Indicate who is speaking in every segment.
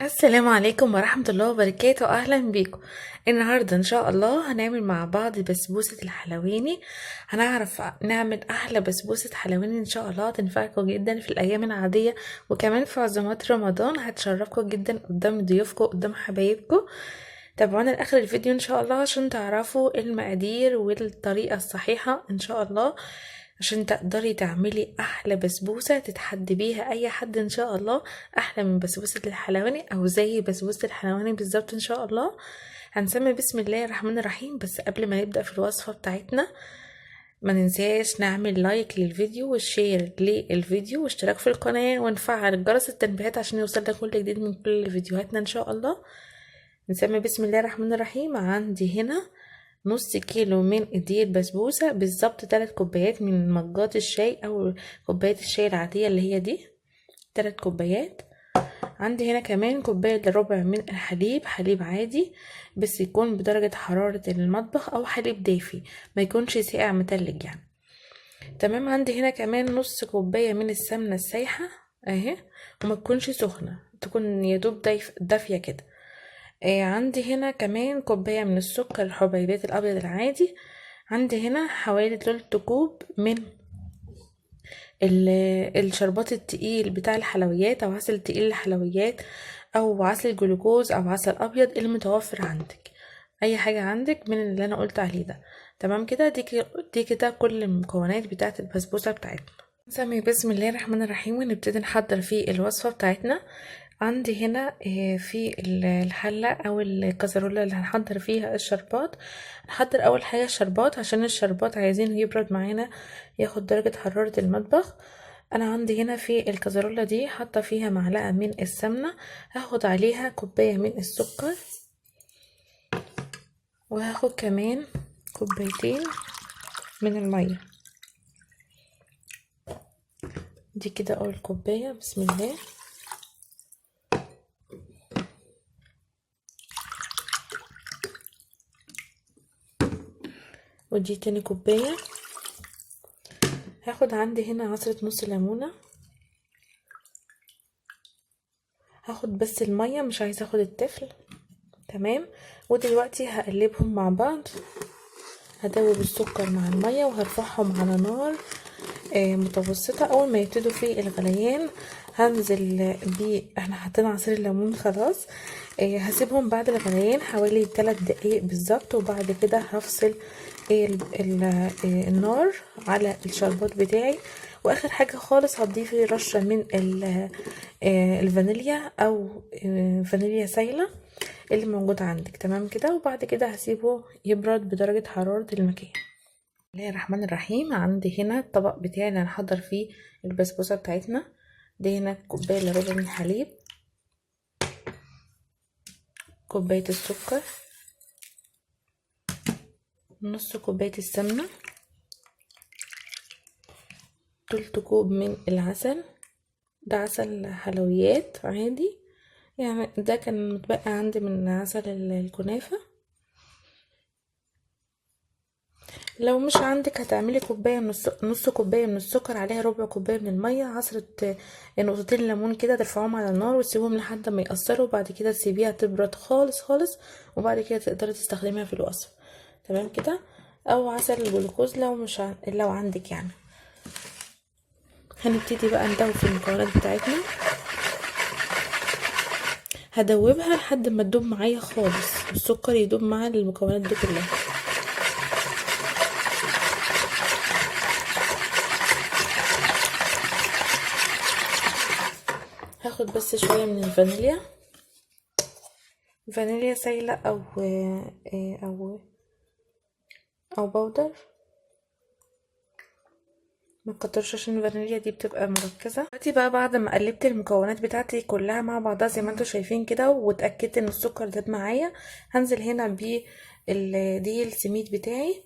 Speaker 1: السلام عليكم ورحمة الله وبركاته. أهلا بيكم. النهاردة إن شاء الله هنعمل مع بعض بسبوسة الحلواني. هنعرف نعمل أحلى بسبوسة حلواني إن شاء الله تنفعكم جدا في الأيام العادية، وكمان في عزومات رمضان هتشرفكم جدا قدام ضيوفكم قدام حبايبكم. تابعونا لآخر الفيديو إن شاء الله عشان تعرفوا المقادير والطريقة الصحيحة إن شاء الله، عشان تقدري تعملي احلى بسبوسه تتحدي بيها اي حد ان شاء الله، احلى من بسبوسه الحلواني او زي بسبوسه الحلواني بالظبط ان شاء الله. هنسمي بسم الله الرحمن الرحيم، بس قبل ما نبدا في الوصفه بتاعتنا ما ننساش نعمل لايك للفيديو والشير للفيديو واشتراك في القناه ونفعل جرس التنبيهات عشان يوصلنا كل جديد من كل فيديوهاتنا ان شاء الله. نسمي بسم الله الرحمن الرحيم. عندي هنا نص كيلو من الدقيق البسبوسة، بالظبط 3 كوبايات من مجات الشاي او كوباية الشاي العادية اللي هي دي 3 كوبايات. عندي هنا كمان كوباية الا ربع من الحليب، حليب عادي بس يكون بدرجة حرارة المطبخ او حليب دافي ما يكونش ساقع متلج يعني. تمام. عندي هنا كمان نص كوباية من السمنة السايحة اهي، وما تكونش سخنة، تكون يدوب دافية كده. عندي هنا كمان كوباية من السكر الحبيبات الأبيض العادي. عندي هنا حوالي 3 كوب من الشربات التقيل بتاع الحلويات أو عسل تقيل الحلويات أو عسل جلوكوز أو عسل أبيض المتوفر عندك، أي حاجة عندك من اللي أنا قلت عليه ده. تمام كده. دي كده كل المكونات بتاعة البسبوسة بتاعتنا. نسمي بسم الله الرحمن الرحيم ونبتدي نحضر في الوصفة بتاعتنا. عندي هنا في الحلة او الكسرولة اللي هنحضر فيها الشربات. نحضر اول حاجة الشربات عشان الشربات عايزين يبرد معانا ياخد درجة حرارة المطبخ. انا عندي هنا في الكسرولة دي حاطة فيها معلقة من السمنة، هاخد عليها كوباية من السكر، وهاخد كمان كوبايتين من المية. دي كده اول كوباية بسم الله. ودي تاني كوباية. هاخد عندي هنا عصرة نص ليمونة، هاخد بس المية مش عايزة اخد التفل. تمام. ودلوقتي هقلبهم مع بعض، هدوب السكر مع المية وهرفعهم على نار متوسطة. اول ما يبتدوا في الغليان هنزل احنا حطينا عصير الليمون خلاص. هسيبهم بعد الغليان حوالي 3 دقايق بالظبط، وبعد كده هفصل النار على الشربات بتاعي. واخر حاجة خالص هضيف رشة من الفانيليا او فانيليا سايلة اللي موجود عندك. تمام كده. وبعد كده هسيبه يبرد بدرجة حرارة المكان. بسم الله الرحمن الرحيم. عندي هنا الطبق بتاعي اللي هنحضر فيه البسبوسة بتاعتنا. دي هنا كوباية الا ربع من الحليب، كوباية السكر، نص كوباية السمنة، 3 كوب من العسل. ده عسل حلويات عادي يعني، ده كان متبقى عندي من عسل الكنافة. لو مش عندك هتعملي كوبايه من نص كوبايه من السكر عليها ربع كوبايه من الميه، عصره نقطتين ليمون كده، ترفعوهم على النار وتسيبهم لحد ما يقصروا، وبعد كده تسيبيها تبرد خالص خالص، وبعد كده تقدري تستخدميها في الوصفه. تمام كده. او عسل الجلوكوز لو مش لو عندك يعني. هنبتدي بقى ندوب في المكونات بتاعتنا. هدوبها لحد ما تدوب معايا خالص، السكر يدوب مع المكونات دي كلها. هاخد بس شويه من الفانيليا، فانيليا سايلة او او بودر، ما تكترش عشان الفانيليا دي بتبقى مركزة. دلوقتي بقى بعد ما قلبت المكونات بتاعتي كلها مع بعضها زي ما انتوا شايفين كده، واتأكدت ان السكر داب معايا، هنزل هنا دقيق السميد بتاعي.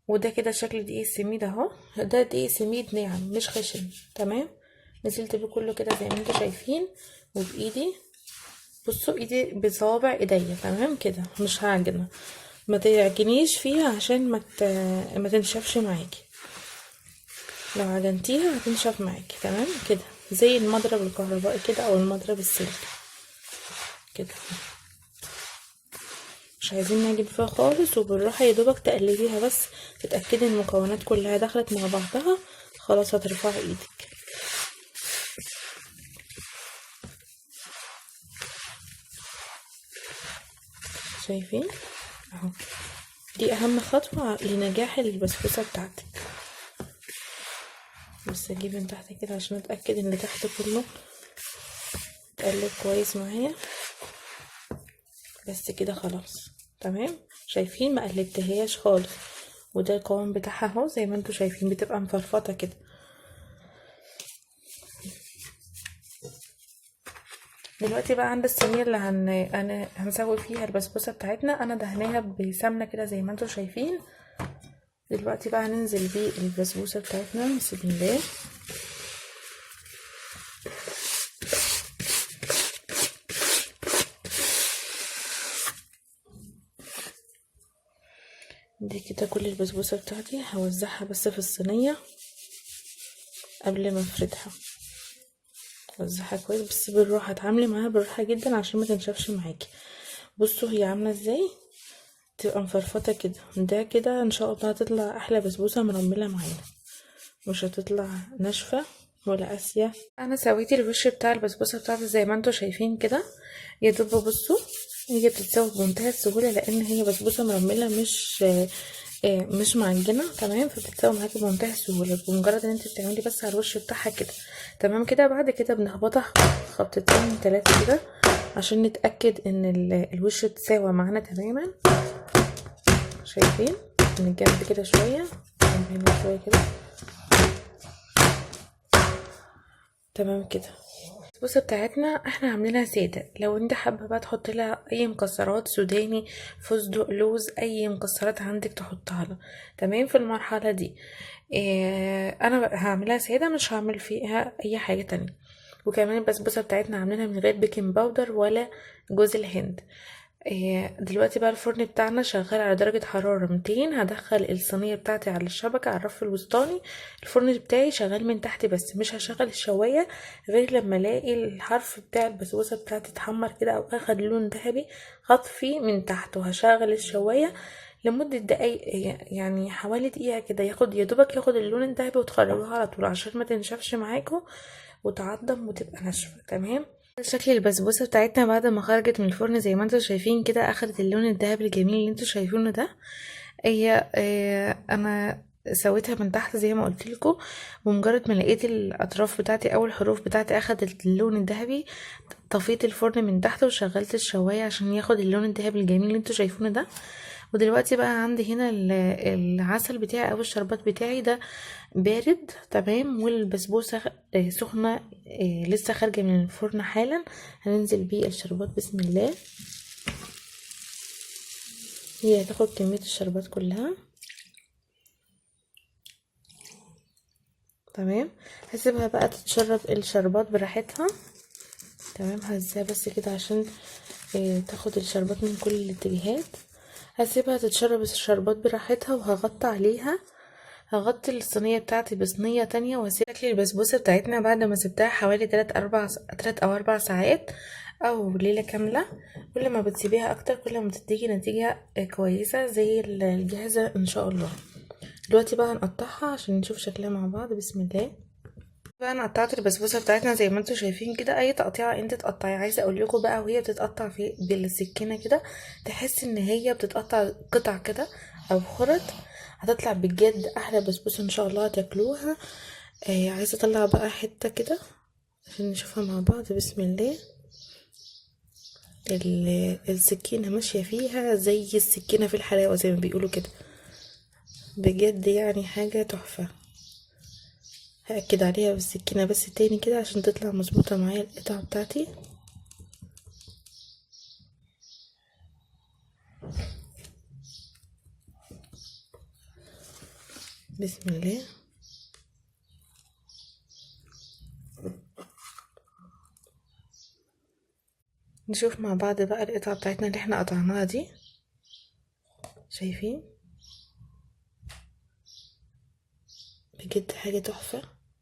Speaker 1: وده كده شكل دقيق السميد اهو، ده دقيق سميد ناعم مش خشن. تمام. نزلت بيه كله كده زي ما انتوا شايفين، وبايدي بصوا ايدي بصوابع ايديا. تمام كده، مش هعجنها، ما تعجنيش فيها عشان ما تنشفش معاكي، لو عجنتيها هتنشف معاكي. تمام كده، زي المضرب الكهربائي كده او المضرب السلك. كده، مش عايزين نعجن فيها خالص، وبالراحه يا دوبك تقلبيها بس تتاكدي ان المكونات كلها دخلت مع بعضها. خلاص هترفعي ايدك. شايفين اهو، دي اهم خطوه لنجاح البسبوسه بتاعتك. بس اجيب من تحت كده عشان اتاكد ان اللي تحت كله اتقلب كويس معايا. بس كده خلاص تمام. شايفين ما قلبتهاش خالص، وده القوام بتاعها اهو زي ما انتوا شايفين، بتبقى مفرفطه كده. دلوقتي بقى عند الصينيه اللي انا هنسوي فيها البسبوسه بتاعتنا، انا دهناها بسمنه كده زي ما انتوا شايفين. دلوقتي بقى هننزل بيه البسبوسه بتاعتنا. بسم الله. دي كده كل البسبوسه بتاعتي، هوزعها بس في الصينيه قبل ما افردها. وزعها كويس بس بالراحه، اتعاملي معاها بالراحه جدا عشان ما تنشفش معاكي. بصوا هي عامله ازاي، تبقى مفرفطه كده. ده كده ان شاء الله هتطلع احلى بسبوسه مرمله معانا، مش هتطلع ناشفه ولا قاسيه. انا سويت الوش بتاع البسبوسه بتاعتي زي ما انتوا شايفين كده. يا دوب بصوا هي بتتسوي بمنتهى السهوله، لان هي بسبوسه مرمله مش معجنه. تمام، فبتتسوي معاكي بمنتهى السهوله بمجرد ان انت بتعملي بس على الوش بتاعها كده. تمام كده. بعد كده بنخبطها خبطتين 3 كده عشان نتاكد ان الوش اتساوى معانا تماما. شايفين من الجنب كده شويه، من هنا شويه كده. تمام كده. البسبوسه بتاعتنا احنا عاملينها ساده. لو انت حابه بقى تحط لها اي مكسرات، سوداني، فستق، لوز، اي مكسرات عندك تحطها لها. تمام. في المرحله دي انا هعملها ساده، مش هعمل فيها اي حاجه تانية. وكمان البسبوسه بتاعتنا عاملينها من غير بيكنج باودر ولا جوز الهند. دلوقتي بقى الفرن بتاعنا شغال على درجة حرارة 200. هدخل الصينية بتاعتي على الشبكة على الرف الوسطاني. الفرن بتاعي شغال من تحت بس، مش هشغل الشواية غير لما الاقي الحرف بتاع البسبوسة بتاعتي اتحمر كده او اخد لون ذهبي. هطفي من تحت وهشغل الشواية لمدة دقايق، يعني حوالي دقيقة كده، ياخد يدوبك ياخد اللون الذهبي وتخرجوها على طول عشان ما تنشفش معاكم وتعضم وتبقى ناشفة. تمام. شكل البسبوسه بتاعتنا بعد ما خرجت من الفرن زي ما انتوا شايفين كده، اخدت اللون الذهبي الجميل اللي انتوا شايفينه ده. هي انا سويتها من تحت زي ما قلت لكم، ومجرد ما لقيت الاطراف بتاعتي او الحروف بتاعتي اخدت اللون الذهبي، طفيت الفرن من تحت وشغلت الشوايه عشان ياخد اللون الذهبي الجميل اللي انتوا شايفينه ده. ودلوقتي بقى عندي هنا العسل بتاعي او الشربات بتاعي ده بارد. تمام. والبسبوسه سخنه، لسه خارجه من الفرن حالا. هننزل بيه الشربات. بسم الله. هي هتاخد كميه الشربات كلها. تمام. هسيبها بقى تتشرب الشربات براحتها. تمام. هزها بس كده عشان تاخد الشربات من كل الاتجاهات. هسيبها تتشرب الشربات براحتها، وهغطي عليها. هغطي الصينية بتاعتي بصينية تانية وهسيب شكل البسبوسة بتاعتنا بعد ما سبتها حوالي 3 أو 4 ساعات أو ليلة كاملة. كل ما بتسيبيها أكتر كل ما تديكي نتيجة كويسة زي الجاهزة إن شاء الله. دلوقتي بقى هنقطعها عشان نشوف شكلها مع بعض. بسم الله. بقى انا قطعت البسبوسه بتاعتنا زي ما انتم شايفين كده. اي تقطيعه انت تقطعي، عايزه اقول لكم بقى وهي بتتقطع في بالسكينه كده، تحس ان هي بتتقطع قطع كده او خرط. هتطلع بجد احلى بسبوسه ان شاء الله هتاكلوها. عايزه اطلع بقى حته كده عشان نشوفها مع بعض. بسم الله. السكينه ماشيه فيها زي السكينه في الحلاوه زي ما بيقولوا كده، بجد يعني حاجه تحفه. هأكد عليها بالسكينة بس تاني كده عشان تطلع مظبوطة معايا القطعة بتاعتي. بسم الله. نشوف مع بعض بقى القطعة بتاعتنا اللي احنا قطعناها دي. شايفين بجد حاجة تحفة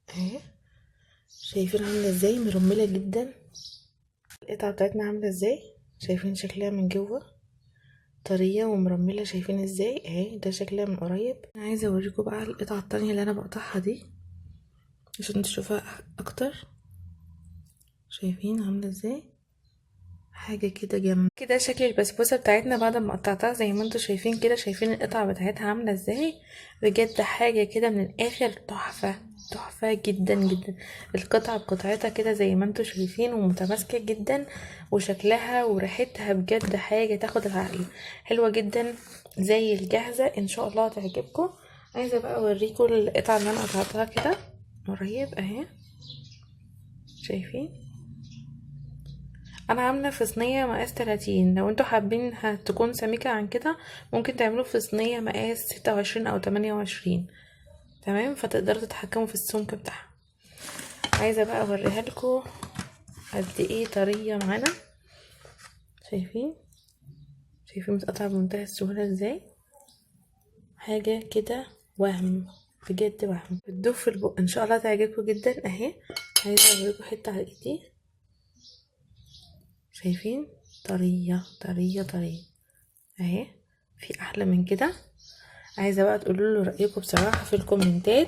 Speaker 1: اهي. شايفين عاملة ازاي مرملة جدا القطعة بتاعتنا عاملة ازاي. شايفين شكلها من جوه طريه ومرمله، شايفين ازاي اهي؟ ده شكلها من قريب. انا عايزه اوريكم بقى القطعه التانية اللي انا بقطعها دي عشان تشوفها اكتر. شايفين عامله ازاي؟ حاجه كده جامده كده. شكل البسبوسه بتاعتنا بعد ما قطعتها زي ما انتم شايفين كده. شايفين القطعه بتاعتها عامله ازاي؟ بجد حاجه كده من الاخر تحفه، تحفه جدا جدا. القطعه بقطعتها كده زي ما انتم شايفين ومتماسكه جدا، وشكلها وريحتها بجد حاجه تاخد العقل، حلوه جدا زي الجاهزه. ان شاء الله هتعجبكم. عايزه بقى اوريكم القطعه اللي انا قطعتها كده قريب اهي. شايفين انا عامله في صينيه مقاس 30. لو انتوا حابين تكون سميكه عن كده ممكن تعملوا في صينيه مقاس 26 او 28. تمام، فتقدروا تتحكموا في السمك بتاعها. عايزه بقى اوريها لكم قد ايه طريه معانا. شايفين متقطعه بمنتهى السهوله ازاي؟ حاجه كده وهم، بجد وهم بتدوب في البق. ان شاء الله تعجبكم جدا اهي. عايزه اوريكم حته على ايدي. شايفين طريه طريه طريه اهي. في احلى من كده؟ عايزه بقى تقولوا له رايكم بصراحه في الكومنتات،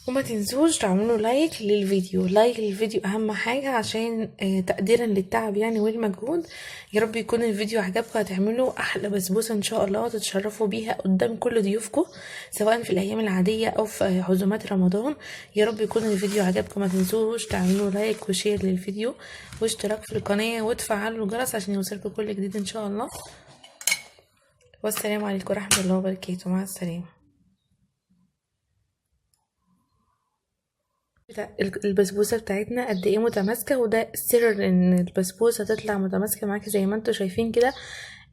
Speaker 1: وما تنسوش تعملوا لايك للفيديو. لايك للفيديو اهم حاجه عشان تقديرا للتعب يعني والمجهود. يا رب يكون الفيديو عجبكم. هتعملوا احلى بسبوسه ان شاء الله وتتشرفوا بيها قدام كل ضيوفكم سواء في الايام العاديه او في عزومات رمضان. يا رب يكون الفيديو عجبكم. ما تنسوش تعملوا لايك وشير للفيديو واشتراك في القناه وتفعلوا الجرس عشان يوصلكم كل جديد ان شاء الله. والسلام عليكم ورحمه الله وبركاته. مع السلامه. البسبوسه بتاعتنا قد ايه متماسكه، وده السر ان البسبوسه تطلع متماسكه معاكي زي ما انتوا شايفين كده.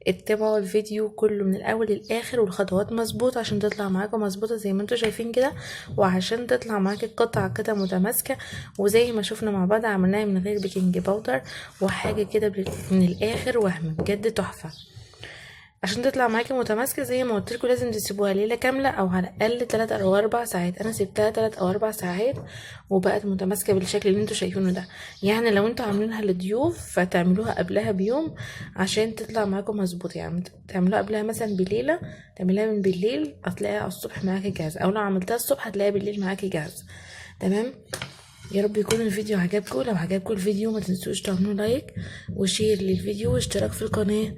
Speaker 1: اتبعوا الفيديو كله من الاول للاخر والخطوات مظبوطه عشان تطلع معاكم مظبوطه زي ما انتوا شايفين كده، وعشان تطلع معاكي القطعه كده متماسكه. وزي ما شفنا مع بعض عملناها من غير بيكنج باودر وحاجه كده من الاخر وهم بجد تحفه. عشان تطلع معاكي متماسكه زي ما قلت لكم لازم تسيبوها ليله كامله او على الاقل 3 او 4 ساعات. انا سبتها 3 او 4 ساعات وبقت متماسكه بالشكل اللي انتوا شايفينه ده. يعني لو انتوا عاملينها للضيوف فتعملوها قبلها بيوم عشان تطلع معاكم مظبوط. يعني تعملوها قبلها مثلا بليله، تعمليها من بالليل هتلاقيها على الصبح معاكي جاهزه، او لو عملتها الصبح هتلاقيها بالليل معاكي جاهزه. تمام. يا رب يكون الفيديو عجبكم. لو عجبكم الفيديو ما تنسوش تعملوا لايك وشير للفيديو واشتراك في القناه.